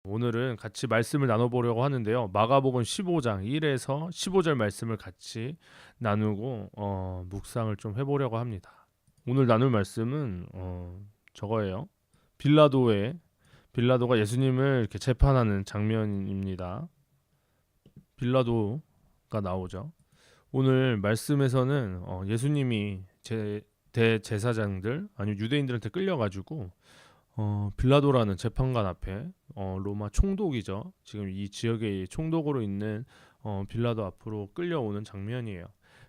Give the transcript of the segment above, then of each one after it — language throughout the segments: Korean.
오늘은 같이 말씀을 나눠보려고 하는데요. 마가복음 15장 1에서 15절 말씀을 같이 나누고 묵상을 좀 해보려고 합니다. 오늘 나눌 말씀은 저거예요. 빌라도가 예수님을 이렇게 재판하는 장면입니다. 빌라도가 나오죠. 오늘 말씀에서는 예수님이 대제사장들 아니면 유대인들한테 끌려가지고 빌라도라는 재판관 앞에 로마 총독이죠. 지금 이 지역의 총독으로 있는 빌라도 앞으로 끌려오는 장면이에요.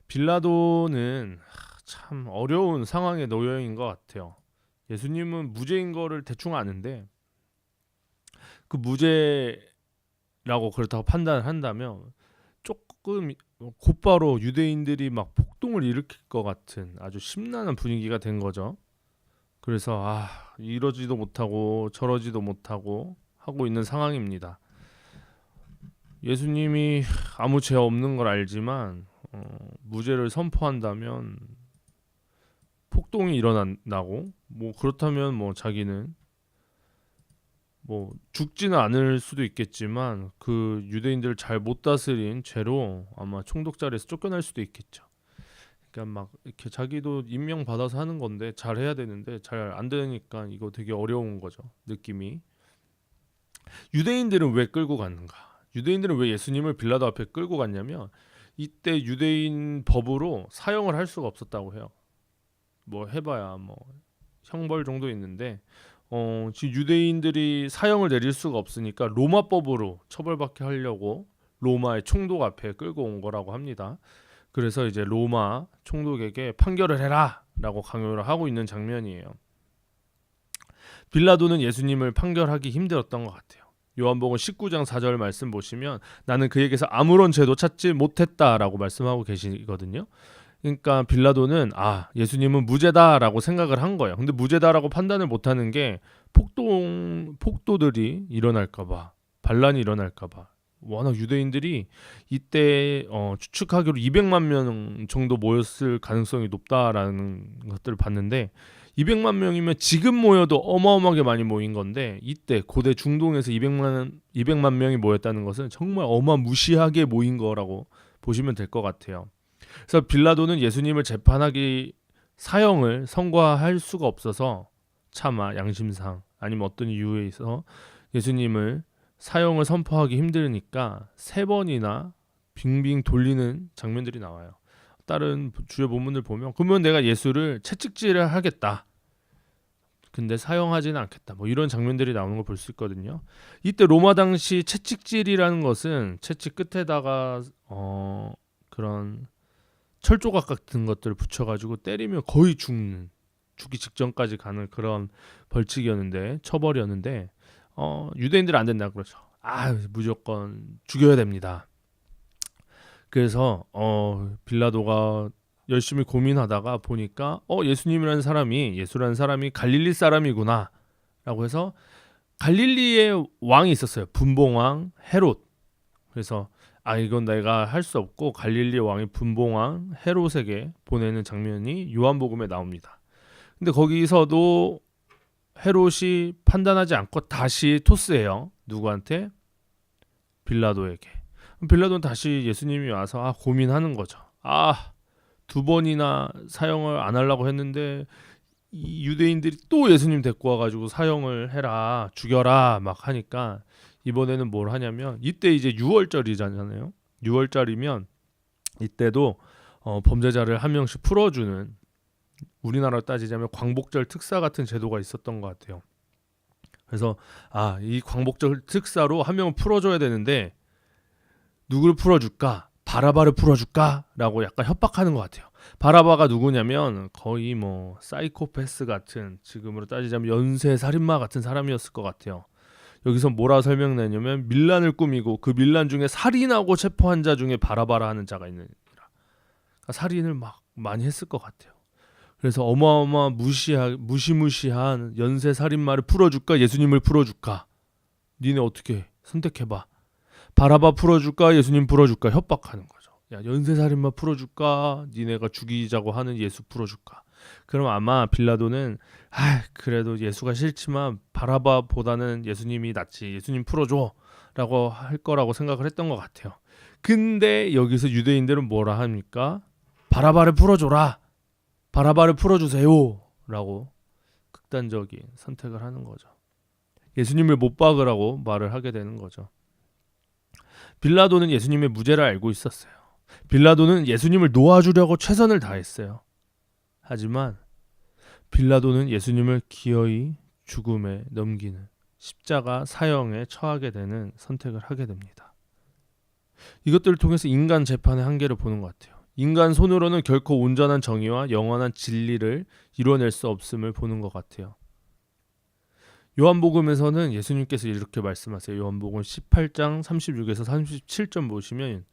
빌라도는 참 어려운 상황에 놓여 있는 것 같아요. 예수님은 무죄인 거를 대충 아는데 그 무죄라고 그렇다고 판단을 한다면 조금 곧바로 유대인들이 막 폭동을 일으킬 것 같은 아주 심란한 분위기가 된 거죠. 그래서 이러지도 못하고 저러지도 못하고 하고 있는 상황입니다. 예수님이 아무 죄 없는 걸 알지만 무죄를 선포한다면 폭동이 일어나고 뭐 그렇다면 뭐 자기는 뭐 죽지는 않을 수도 있겠지만 그 유대인들을 잘 못 다스린 죄로 아마 총독 자리에서 쫓겨날 수도 있겠죠. 그러니까 막 이렇게 자기도 임명 받아서 하는 건데 잘 해야 되는데 잘 안 되니까 이거 되게 어려운 거죠. 느낌이. 유대인들은 왜 끌고 갔는가? 유대인들은 왜 예수님을 빌라도 앞에 끌고 갔냐면 이때 유대인 법으로 사형을 할 수가 없었다고 해요. 뭐 해봐야 뭐 형벌 정도 있는데 지금 유대인들이 사형을 내릴 수가 없으니까 로마법으로 처벌받게 하려고 로마의 총독 앞에 끌고 온 거라고 합니다. 그래서 이제 로마 총독에게 판결을 해라 라고 강요를 하고 있는 장면이에요. 빌라도는 예수님을 판결하기 힘들었던 것 같아요. 요한복음 19장 4절 말씀 보시면 나는 그에게서 아무런 죄도 찾지 못했다라고 말씀하고 계시거든요. 그러니까 빌라도는 예수님은 무죄다라고 생각을 한 거예요. 근데 무죄다라고 판단을 못하는 게 폭도들이 일어날까봐, 반란이 일어날까봐. 워낙 유대인들이 이때 추측하기로 200만 명 정도 모였을 가능성이 높다라는 것들을 봤는데 200만 명이면 지금 모여도 어마어마하게 많이 모인 건데 이때 고대 중동에서 200만 명이 모였다는 것은 정말 어마무시하게 모인 거라고 보시면 될 것 같아요. 그래서 빌라도는 예수님을 재판하기 사형을 선고할 수가 없어서 차마 양심상 아니면 어떤 이유에 있어 예수님을 사형을 선포하기 힘드니까 3번이나 빙빙 돌리는 장면들이 나와요. 다른 주요 본문들 보면 그러면 내가 예수를 채찍질을 하겠다. 근데 사형하지는 않겠다. 뭐 이런 장면들이 나오는 걸 볼 수 있거든요. 이때 로마 당시 채찍질이라는 것은 채찍 끝에다가 그런 철조각 같은 것들을 붙여가지고 때리면 거의 죽기 직전까지 가는 그런 벌칙이었는데 처벌이었는데 유대인들은 안 된다 그러죠. 무조건 죽여야 됩니다. 그래서 빌라도가 열심히 고민하다가 보니까 예수라는 사람이 갈릴리 사람이구나 라고 해서 갈릴리에 왕이 있었어요. 분봉왕 헤롯. 그래서 이건 내가 할 수 없고 갈릴리 왕이 분봉왕 헤롯에게 보내는 장면이 요한복음에 나옵니다. 근데 거기서도 헤롯이 판단하지 않고 다시 토스해요. 누구한테? 빌라도에게. 빌라도는 다시 예수님이 와서 고민하는 거죠. 2번이나 사형을 안 하려고 했는데 이 유대인들이 또 예수님 데리고 와가지고 사형을 해라, 죽여라 막 하니까 이번에는 뭘 하냐면 이때 이제 6월절이잖아요. 6월절이면 이때도 범죄자를 한 명씩 풀어주는 우리나라로 따지자면 광복절 특사 같은 제도가 있었던 것 같아요. 그래서 이 광복절 특사로 한 명을 풀어줘야 되는데 누구를 풀어줄까? 바라바를 풀어줄까? 라고 약간 협박하는 것 같아요. 바라바가 누구냐면 거의 뭐 사이코패스 같은 지금으로 따지자면 연쇄 살인마 같은 사람이었을 것 같아요. 여기서 뭐라 설명내냐면 밀란을 꾸미고 그 밀란 중에 살인하고 체포한 자 중에 바라바라 하는 자가 있느니라. 그러니까 살인을 막 많이 했을 것 같아요. 그래서 어마어마 무시무시한 연쇄 살인마를 풀어줄까? 예수님을 풀어줄까? 니네 어떻게 선택해봐. 바라바 풀어줄까? 예수님 풀어줄까? 협박하는 거죠. 야, 연쇄 살인마 풀어줄까? 니네가 죽이자고 하는 예수 풀어줄까? 그럼 아마 빌라도는 그래도 예수가 싫지만 바라바보다는 예수님이 낫지. 예수님 풀어줘라고 할 거라고 생각을 했던 것 같아요. 근데 여기서 유대인들은 뭐라 합니까? 바라바를 풀어줘라. 바라바를 풀어주세요라고 극단적인 선택을 하는 거죠. 예수님을 못 박으라고 말을 하게 되는 거죠. 빌라도는 예수님의 무죄를 알고 있었어요. 빌라도는 예수님을 놓아주려고 최선을 다했어요. 하지만 빌라도는 예수님을 기어이 죽음에 넘기는 십자가 사형에 처하게 되는 선택을 하게 됩니다. 이것들을 통해서 인간 재판의 한계를 보는 것 같아요. 인간 손으로는 결코 온전한 정의와 영원한 진리를 이뤄낼 수 없음을 보는 것 같아요. 요한복음에서는 예수님께서 이렇게 말씀하세요. 요한복음 18장 36에서 37절 보시면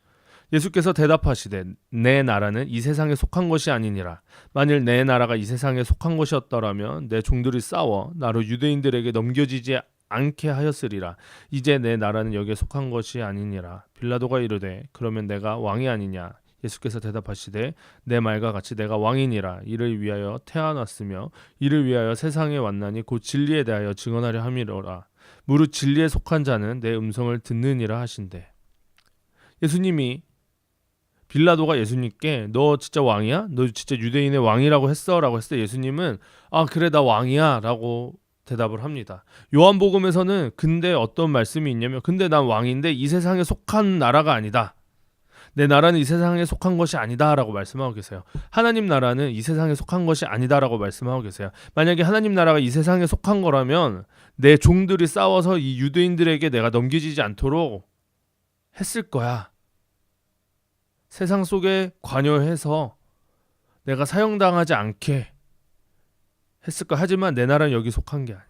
예수께서 대답하시되 내 나라는 이 세상에 속한 것이 아니니라. 만일 내 나라가 이 세상에 속한 것이었더라면 내 종들이 싸워 나로 유대인들에게 넘겨지지 않게 하였으리라. 이제 내 나라는 여기에 속한 것이 아니니라. 빌라도가 이르되 그러면 내가 왕이 아니냐. 예수께서 대답하시되 내 말과 같이 내가 왕이니라. 이를 위하여 태어났으며 이를 위하여 세상에 왔나니 곧 진리에 대하여 증언하려 함이로라. 무릇 진리에 속한 자는 내 음성을 듣느니라 하신대. 예수님이 빌라도가 예수님께 너 진짜 왕이야? 너 진짜 유대인의 왕이라고 했어? 라고 했을 때 예수님은 그래 나 왕이야 라고 대답을 합니다. 요한복음에서는 근데 어떤 말씀이 있냐면 근데 난 왕인데 이 세상에 속한 나라가 아니다. 내 나라는 이 세상에 속한 것이 아니다 라고 말씀하고 계세요. 하나님 나라는 이 세상에 속한 것이 아니다 라고 말씀하고 계세요. 만약에 하나님 나라가 이 세상에 속한 거라면 내 종들이 싸워서 이 유대인들에게 내가 넘겨지지 않도록 했을 거야. 세상 속에 관여해서 내가 사형당하지 않게 했을 거야. 하지만 내 나라는 여기 속한 게 아니야.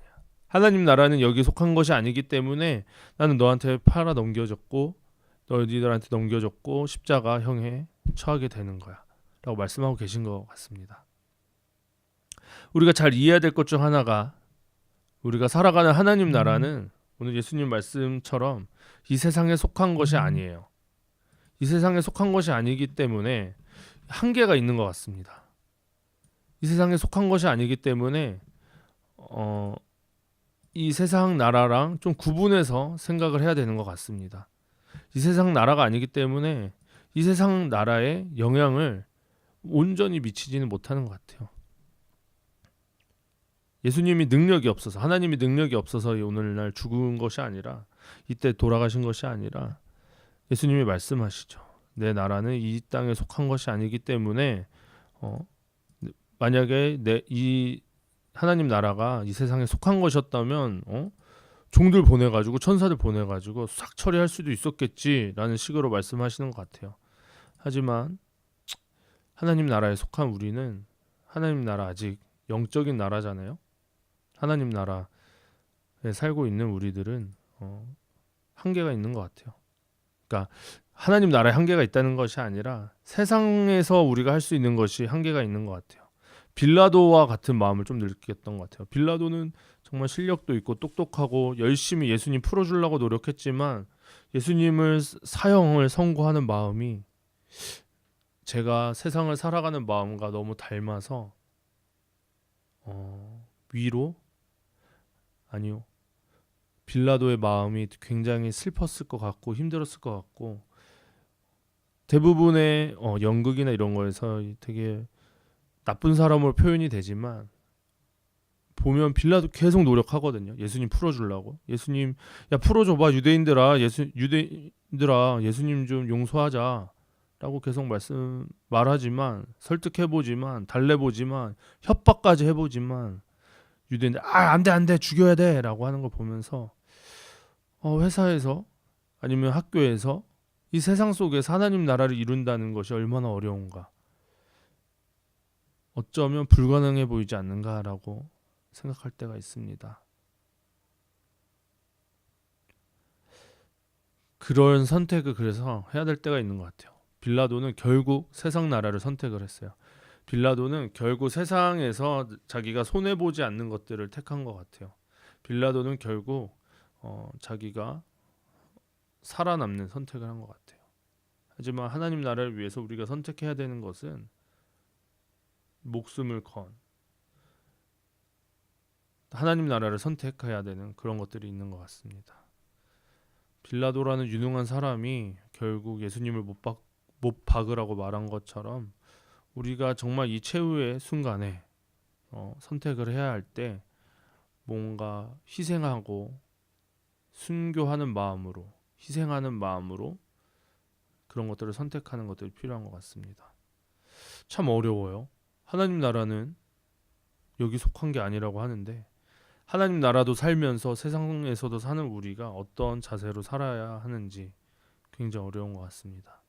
하나님 나라는 여기 속한 것이 아니기 때문에 나는 너한테 팔아 넘겨졌고 너희들한테 넘겨졌고 십자가형에 처하게 되는 거야 라고 말씀하고 계신 것 같습니다. 우리가 잘 이해해야 될 것 중 하나가 우리가 살아가는 하나님 나라는 오늘 예수님 말씀처럼 이 세상에 속한 것이 아니에요. 이 세상에 속한 것이 아니기 때문에 한계가 있는 것 같습니다. 이 세상에 속한 것이 아니기 때문에 이 세상 나라랑 좀 구분해서 생각을 해야 되는 것 같습니다. 이 세상 나라가 아니기 때문에 이 세상 나라에 영향을 온전히 미치지는 못하는 것 같아요. 예수님이 능력이 없어서 하나님이 능력이 없어서 오늘날 죽은 것이 아니라 이때 돌아가신 것이 아니라 예수님이 말씀하시죠. 내 나라는 이 땅에 속한 것이 아니기 때문에 만약에 이 하나님 나라가 이 세상에 속한 것이었다면 종들 보내가지고 천사들 보내가지고 싹 처리할 수도 있었겠지라는 식으로 말씀하시는 것 같아요. 하지만 하나님 나라에 속한 우리는 하나님 나라 아직 영적인 나라잖아요. 하나님 나라에 살고 있는 우리들은 한계가 있는 것 같아요. 그러니까 하나님 나라에 한계가 있다는 것이 아니라 세상에서 우리가 할 수 있는 것이 한계가 있는 것 같아요. 빌라도와 같은 마음을 좀 느꼈던 것 같아요. 빌라도는 정말 실력도 있고 똑똑하고 열심히 예수님 풀어주려고 노력했지만 예수님을 사형을 선고하는 마음이 제가 세상을 살아가는 마음과 너무 닮아서 위로? 아니요. 빌라도의 마음이 굉장히 슬펐을 것 같고 힘들었을 것 같고 대부분의 연극이나 이런 거에서 되게 나쁜 사람으로 표현이 되지만 보면 빌라도 계속 노력하거든요. 예수님 풀어주려고. 예수님 야 풀어줘봐 유대인들아 유대인들아 예수님 좀 용서하자라고 계속 말하지만 설득해보지만 달래보지만 협박까지 해보지만 유대인들 안돼 죽여야 돼라고 하는 걸 보면서 회사에서 아니면 학교에서 이 세상 속에서 하나님 나라를 이룬다는 것이 얼마나 어려운가. 어쩌면 불가능해 보이지 않는가라고 생각할 때가 있습니다. 그런 선택을 그래서 해야 될 때가 있는 것 같아요. 빌라도는 결국 세상 나라를 선택을 했어요. 빌라도는 결국 세상에서 자기가 손해보지 않는 것들을 택한 것 같아요. 빌라도는 결국 자기가 살아남는 선택을 한 것 같아요. 하지만 하나님 나라를 위해서 우리가 선택해야 되는 것은 목숨을 건 하나님 나라를 선택해야 되는 그런 것들이 있는 것 같습니다. 빌라도라는 유능한 사람이 결국 예수님을 못 박으라고 말한 것처럼 우리가 정말 이 최후의 순간에 선택을 해야 할 때 뭔가 희생하고 순교하는 마음으로 희생하는 마음으로 그런 것들을 선택하는 것들이 필요한 것 같습니다. 참 어려워요. 하나님 나라는 여기 속한 게 아니라고 하는데 하나님 나라도 살면서 세상에서도 사는 우리가 어떤 자세로 살아야 하는지 굉장히 어려운 것 같습니다.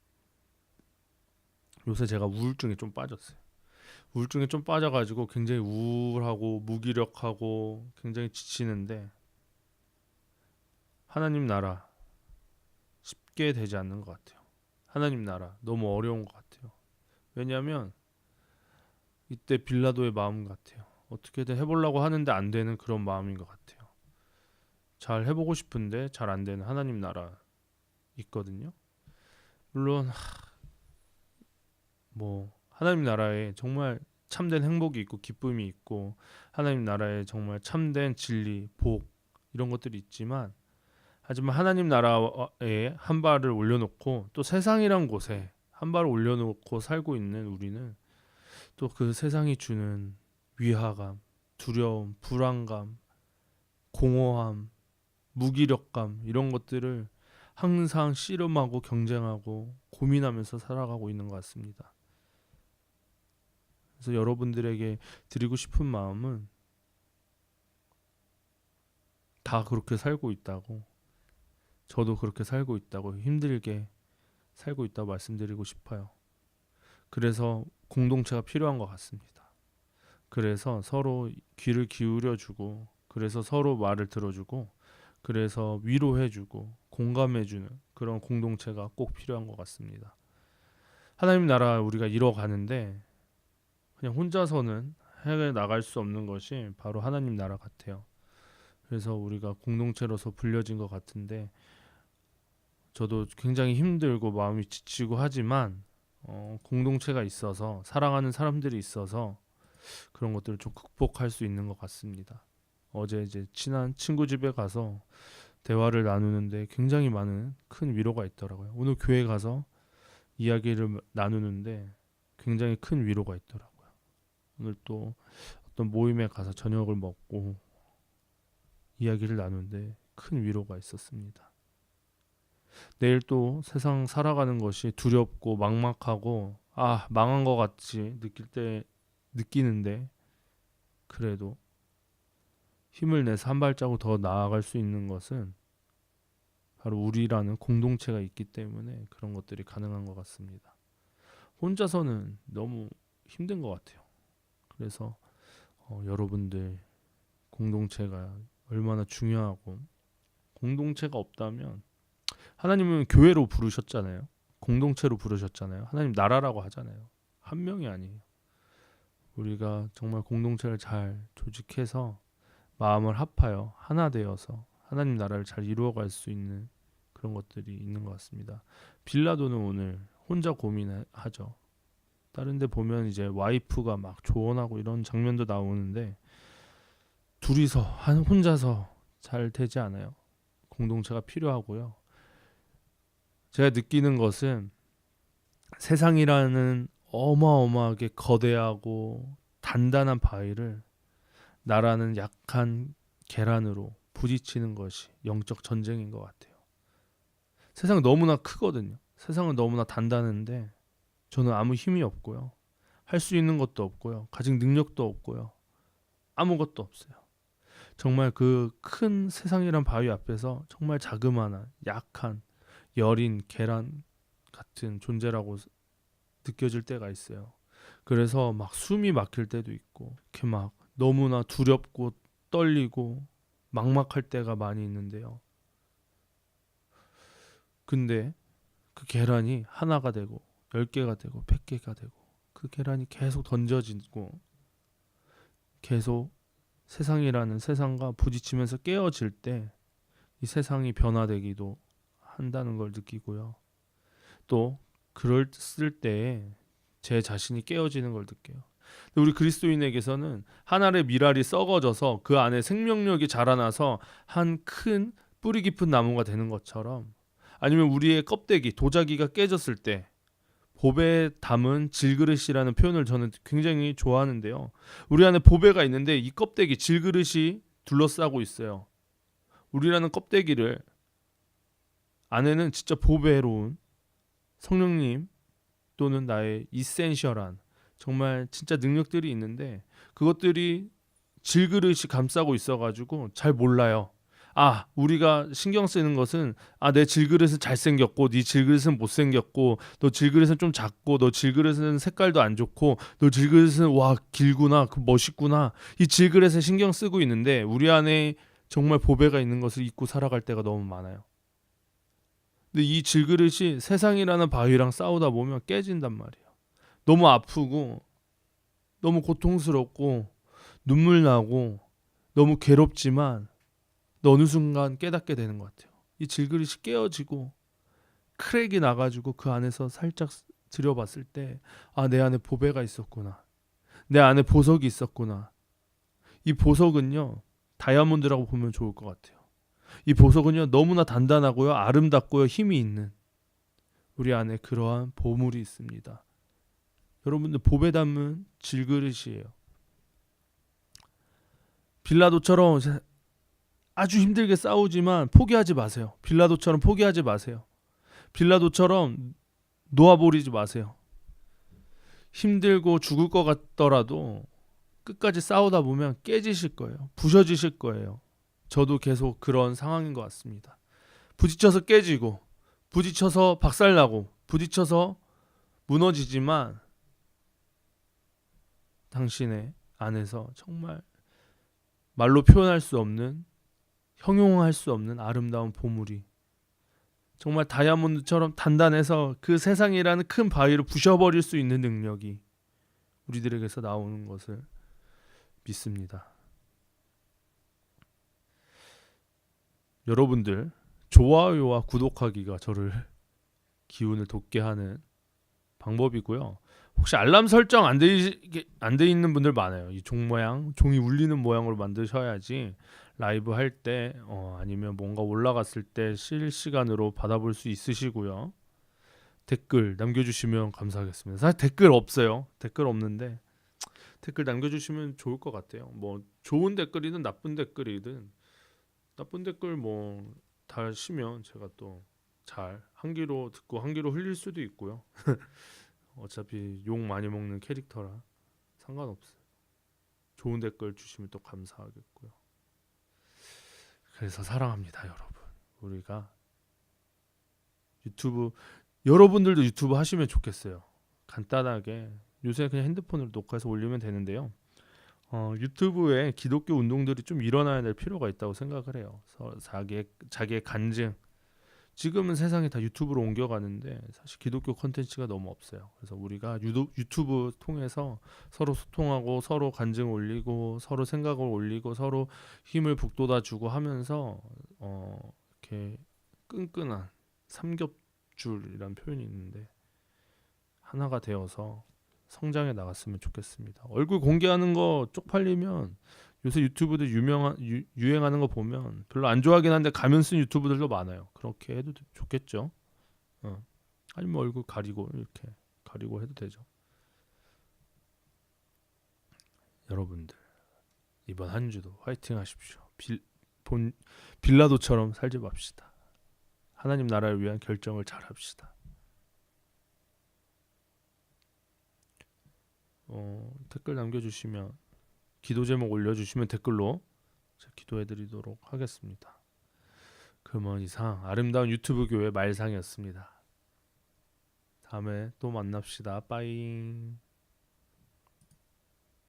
요새 제가 우울증에 좀 빠졌어요. 우울증에 좀 빠져가지고 굉장히 우울하고 무기력하고 굉장히 지치는데 하나님 나라 쉽게 되지 않는 것 같아요. 하나님 나라 너무 어려운 것 같아요. 왜냐하면 이때 빌라도의 마음 같아요. 어떻게든 해보려고 하는데 안 되는 그런 마음인 것 같아요. 잘 해보고 싶은데 잘 안 되는 하나님 나라 있거든요. 물론 뭐 하나님 나라에 정말 참된 행복이 있고 기쁨이 있고 하나님 나라에 정말 참된 진리, 복 이런 것들이 있지만 하지만 하나님 나라에 한 발을 올려놓고 또 세상이란 곳에 한 발을 올려놓고 살고 있는 우리는 또 그 세상이 주는 위화감, 두려움, 불안감, 공허함, 무기력감 이런 것들을 항상 씨름하고 경쟁하고 고민하면서 살아가고 있는 것 같습니다. 그래서 여러분들에게 드리고 싶은 마음은 다 그렇게 살고 있다고 저도 그렇게 살고 있다고 힘들게 살고 있다고 말씀드리고 싶어요. 그래서 공동체가 필요한 것 같습니다. 그래서 서로 귀를 기울여주고 그래서 서로 말을 들어주고 그래서 위로해주고 공감해주는 그런 공동체가 꼭 필요한 것 같습니다. 하나님 나라 우리가 이뤄가는데 그냥 혼자서는 해 나갈 수 없는 것이 바로 하나님 나라 같아요. 그래서 우리가 공동체로서 불려진 것 같은데 저도 굉장히 힘들고 마음이 지치고 하지만 공동체가 있어서 사랑하는 사람들이 있어서 그런 것들을 좀 극복할 수 있는 것 같습니다. 어제 이제 친한 친구 집에 가서 대화를 나누는데 굉장히 많은 큰 위로가 있더라고요. 오늘 교회 가서 이야기를 나누는데 굉장히 큰 위로가 있더라고요. 오늘 또 어떤 모임에 가서 저녁을 먹고 이야기를 나누는데 큰 위로가 있었습니다. 내일 또 세상 살아가는 것이 두렵고 막막하고 망한 것 같이 느끼는데 그래도 힘을 내서 한 발자국 더 나아갈 수 있는 것은 바로 우리라는 공동체가 있기 때문에 그런 것들이 가능한 것 같습니다. 혼자서는 너무 힘든 것 같아요. 그래서 여러분들 공동체가 얼마나 중요하고 공동체가 없다면 하나님은 교회로 부르셨잖아요. 공동체로 부르셨잖아요. 하나님 나라라고 하잖아요. 한 명이 아니에요. 우리가 정말 공동체를 잘 조직해서 마음을 합하여 하나 되어서 하나님 나라를 잘 이루어갈 수 있는 그런 것들이 있는 것 같습니다. 빌라도는 오늘 혼자 고민하죠. 다른 데 보면 이제 와이프가 막 조언하고 이런 장면도 나오는데 둘이서 혼자서 잘 되지 않아요. 공동체가 필요하고요. 제가 느끼는 것은 세상이라는 어마어마하게 거대하고 단단한 바위를 나라는 약한 계란으로 부딪히는 것이 영적 전쟁인 것 같아요. 세상은 너무나 크거든요. 세상은 너무나 단단한데 저는 아무 힘이 없고요. 할 수 있는 것도 없고요. 가진 능력도 없고요. 아무것도 없어요. 정말 그 큰 세상이란 바위 앞에서 정말 자그마한 약한 여린 계란 같은 존재라고 느껴질 때가 있어요. 그래서 막 숨이 막힐 때도 있고 이렇게 막 너무나 두렵고 떨리고 막막할 때가 많이 있는데요. 근데 그 계란이 하나가 되고 10개가 되고 100개가 되고 그 계란이 계속 던져지고 계속 세상이라는 세상과 부딪히면서 깨어질 때 이 세상이 변화되기도 한다는 걸 느끼고요. 또 그랬을 때에 제 자신이 깨어지는 걸 느껴요. 근데 우리 그리스도인에게서는 한 알의 밀알이 썩어져서 그 안에 생명력이 자라나서 한 큰 뿌리 깊은 나무가 되는 것처럼, 아니면 우리의 껍데기, 도자기가 깨졌을 때 보배에 담은 질그릇이라는 표현을 저는 굉장히 좋아하는데요. 우리 안에 보배가 있는데 이 껍데기, 질그릇이 둘러싸고 있어요. 우리라는 껍데기를 안에는 진짜 보배로운 성령님 또는 나의 이센셜한 정말 진짜 능력들이 있는데, 그것들이 질그릇이 감싸고 있어가지고 잘 몰라요. 아, 우리가 신경 쓰는 것은, 아, 내 질그릇은 잘생겼고 네 질그릇은 못생겼고, 너 질그릇은 좀 작고, 너 질그릇은 색깔도 안 좋고, 너 질그릇은 와 길구나, 그 멋있구나, 이 질그릇에 신경 쓰고 있는데 우리 안에 정말 보배가 있는 것을 잊고 살아갈 때가 너무 많아요. 근데 이 질그릇이 세상이라는 바위랑 싸우다 보면 깨진단 말이에요. 너무 아프고 너무 고통스럽고 눈물 나고 너무 괴롭지만 어느 순간 깨닫게 되는 것 같아요. 이 질그릇이 깨어지고 크랙이 나가지고 그 안에서 살짝 들여봤을 때, 아, 내 안에 보배가 있었구나, 내 안에 보석이 있었구나. 이 보석은요, 다이아몬드라고 보면 좋을 것 같아요. 이 보석은요, 너무나 단단하고요, 아름답고요, 힘이 있는, 우리 안에 그러한 보물이 있습니다. 여러분들, 보배 담은 질그릇이에요. 빌라도처럼 아주 힘들게 싸우지만 포기하지 마세요. 빌라도처럼 포기하지 마세요. 빌라도처럼 놓아버리지 마세요. 힘들고 죽을 것 같더라도 끝까지 싸우다 보면 깨지실 거예요. 부셔지실 거예요. 저도 계속 그런 상황인 것 같습니다. 부딪혀서 깨지고, 부딪혀서 박살나고, 부딪혀서 무너지지만 당신의 안에서 정말 말로 표현할 수 없는, 형용할 수 없는 아름다운 보물이, 정말 다이아몬드처럼 단단해서 그 세상이라는 큰 바위를 부셔버릴 수 있는 능력이 우리들에게서 나오는 것을 믿습니다. 여러분들, 좋아요와 구독하기가 저를 기운을 돋게 하는 방법이고요. 혹시 알람 설정 안 돼 있는 분들 많아요. 이 종 모양, 종이 울리는 모양으로 만드셔야지 라이브 할 때, 아니면 뭔가 올라갔을 때 실시간으로 받아볼 수 있으시고요. 댓글 남겨주시면 감사하겠습니다. 사실 댓글 없어요. 댓글 없는데 댓글 남겨주시면 좋을 것 같아요. 뭐 좋은 댓글이든 나쁜 댓글이든, 나쁜 댓글 뭐 다시면 제가 또 잘 한 귀로 듣고 한 귀로 흘릴 수도 있고요. 어차피 욕 많이 먹는 캐릭터라 상관없어요. 좋은 댓글 주시면 또 감사하겠고요. 그래서 사랑합니다, 여러분. 우리가 유튜브, 여러분들도 유튜브 하시면 좋겠어요. 간단하게 요새 그냥 핸드폰으로 녹화해서 올리면 되는데요. 유튜브에 기독교 운동들이 좀 일어나야 될 필요가 있다고 생각을 해요. 자기의 간증. 지금은 세상이 다 유튜브로 옮겨가는데 사실 기독교 콘텐츠가 너무 없어요. 그래서 우리가 유튜브 통해서 서로 소통하고, 서로 간증 올리고, 서로 생각을 올리고, 서로 힘을 북돋아주고 하면서 이렇게 끈끈한 삼겹줄이란 표현이 있는데 하나가 되어서 성장해 나갔으면 좋겠습니다. 얼굴 공개하는 거 쪽팔리면 요새 유튜브들 유행하는 거 보면 별로 안 좋아하긴 한데 가면 쓴 유튜브들도 많아요. 그렇게 해도 좋겠죠. 아니면 얼굴 가리고 이렇게 가리고 해도 되죠. 여러분들, 이번 한 주도 화이팅 하십시오. 빌라도처럼 살지 맙시다. 하나님 나라를 위한 결정을 잘 합시다. 댓글 남겨주시면, 기도 제목 올려주시면 댓글로 제가 기도해드리도록 하겠습니다. 그러면 이상 아름다운 유튜브 교회 말상이었습니다. 다음에 또 만납시다. 빠잉.